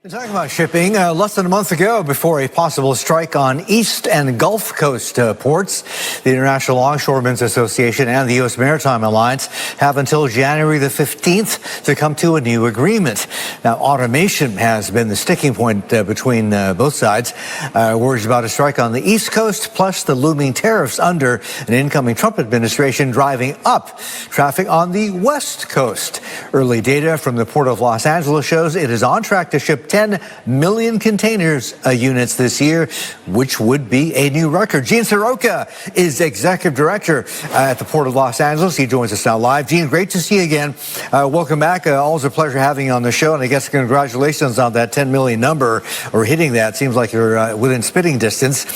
Talking about shipping, less than a month ago, before a possible strike on East and Gulf Coast ports, the International Longshoremen's Association and the U.S. Maritime Alliance have until January the 15th to come to a new agreement. Now, automation has been the sticking point between both sides. Worries about a strike on the East Coast, plus the looming tariffs under an incoming Trump administration driving up traffic on the West Coast. Early data from the Port of Los Angeles shows it is on track to ship 10 million containers units this year, which would be a new record. Gene Seroka is executive director at the Port of Los Angeles. He joins us now live. Gene, great to see you again. Welcome back. Always a pleasure having you on the show. And I guess congratulations on that 10 million number, or hitting that. Seems like you're within spitting distance. With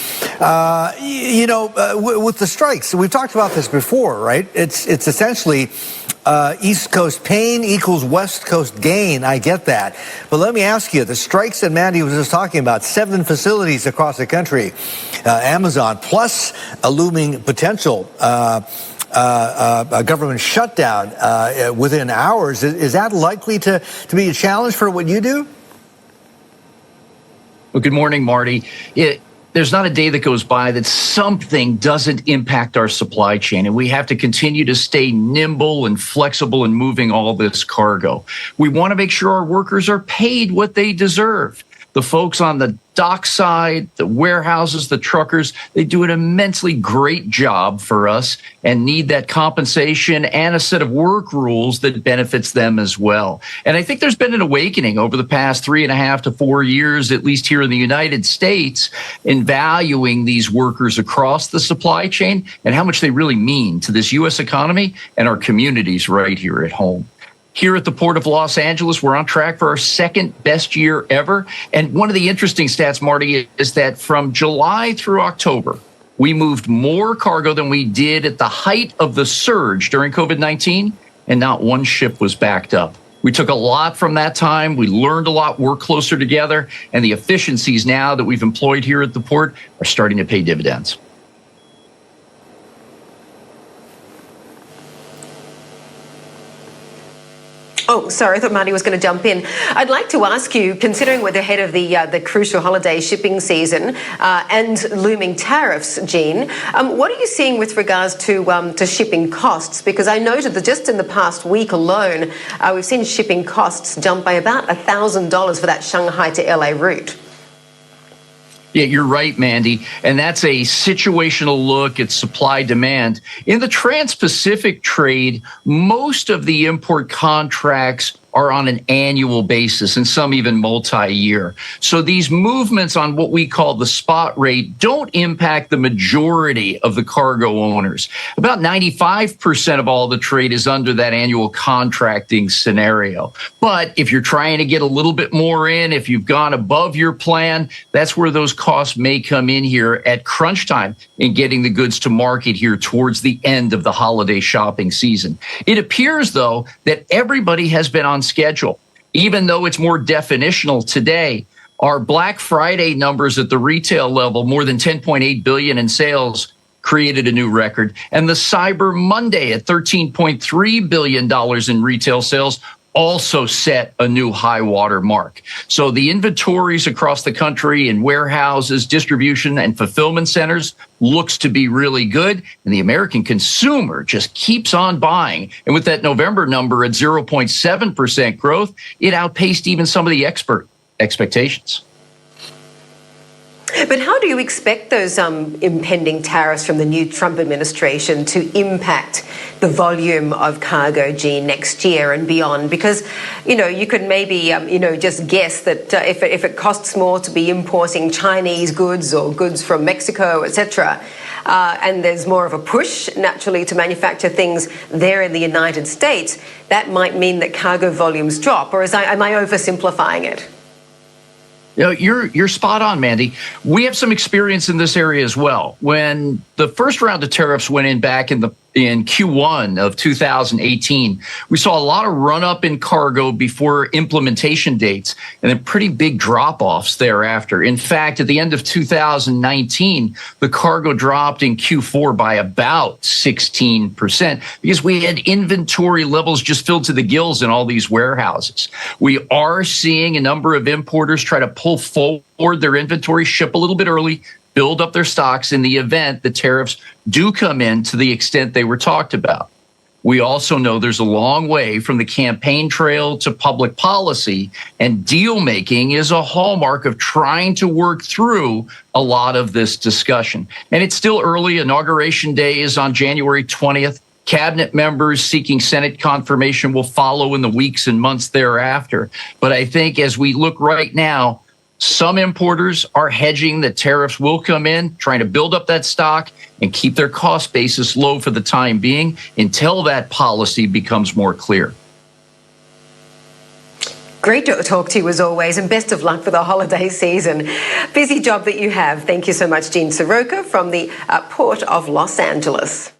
the strikes, we've talked about this before, right? It's essentially East Coast pain equals West Coast gain. I get that. But let me ask you, the strikes that Mandy was just talking about, 7 facilities across the country, Amazon, plus a looming potential a government shutdown within hours. Is that likely to be a challenge for what you do? Well, good morning, Marty. There's not a day that goes by that something doesn't impact our supply chain, and we have to continue to stay nimble and flexible in moving all this cargo. We want to make sure our workers are paid what they deserve. The folks on the dock side, the warehouses, the truckers, they do an immensely great job for us and need that compensation and a set of work rules that benefits them as well. And I think there's been an awakening over the past 3.5 to 4 years, at least here in the United States, in valuing these workers across the supply chain and how much they really mean to this U.S. economy and our communities right here at home. Here at the Port of Los Angeles, we're on track for our second best year ever. And one of the interesting stats, Marty, is that from July through October, we moved more cargo than we did at the height of the surge during COVID-19, and not one ship was backed up. We took a lot from that time. We learned a lot, worked closer together, and the efficiencies now that we've employed here at the port are starting to pay dividends. Oh, sorry, I thought Marty was going to jump in. I'd like to ask you, considering we're ahead of the crucial holiday shipping season and looming tariffs, Gene, what are you seeing with regards to shipping costs? Because I noted that just in the past week alone, we've seen shipping costs jump by about $1,000 for that Shanghai to LA route. Yeah, you're right, Mandy. And that's a situational look at supply demand. In the Trans-Pacific trade, most of the import contracts are on an annual basis and some even multi-year. So these movements on what we call the spot rate don't impact the majority of the cargo owners. About 95% of all the trade is under that annual contracting scenario. But if you're trying to get a little bit more in, if you've gone above your plan, that's where those costs may come in here at crunch time in getting the goods to market here towards the end of the holiday shopping season. It appears, though, that everybody has been on schedule. Even though it's more definitional today, our Black Friday numbers at the retail level, more than $10.8 billion in sales, created a new record. And the Cyber Monday at $13.3 billion in retail sales also set a new high water mark. So the inventories across the country in warehouses, distribution, and fulfillment centers looks to be really good. And the American consumer just keeps on buying. And with that November number at 0.7% growth, it outpaced even some of the expert expectations. But how do you expect those impending tariffs from the new Trump administration to impact the volume of cargo, Gene, next year and beyond? Because, you could maybe, just guess that if it costs more to be importing Chinese goods or goods from Mexico, etc., and there's more of a push, naturally, to manufacture things there in the United States, that might mean that cargo volumes drop. Or am I oversimplifying it? You're spot on, Mandy. We have some experience in this area as well. When the first round of tariffs went in back in Q1 of 2018. We saw a lot of run up in cargo before implementation dates and then pretty big drop offs thereafter. In fact, at the end of 2019, the cargo dropped in Q4 by about 16% because we had inventory levels just filled to the gills in all these warehouses. We are seeing a number of importers try to pull forward their inventory, ship a little bit early, build up their stocks in the event the tariffs do come in to the extent they were talked about. We also know there's a long way from the campaign trail to public policy, and deal making is a hallmark of trying to work through a lot of this discussion. And it's still early. Inauguration Day is on January 20th. Cabinet members seeking Senate confirmation will follow in the weeks and months thereafter. But I think as we look right now, some importers are hedging that tariffs will come in, trying to build up that stock and keep their cost basis low for the time being until that policy becomes more clear. Great to talk to you as always, and best of luck for the holiday season. Busy job that you have. Thank you so much, Jean Seroka from the Port of Los Angeles.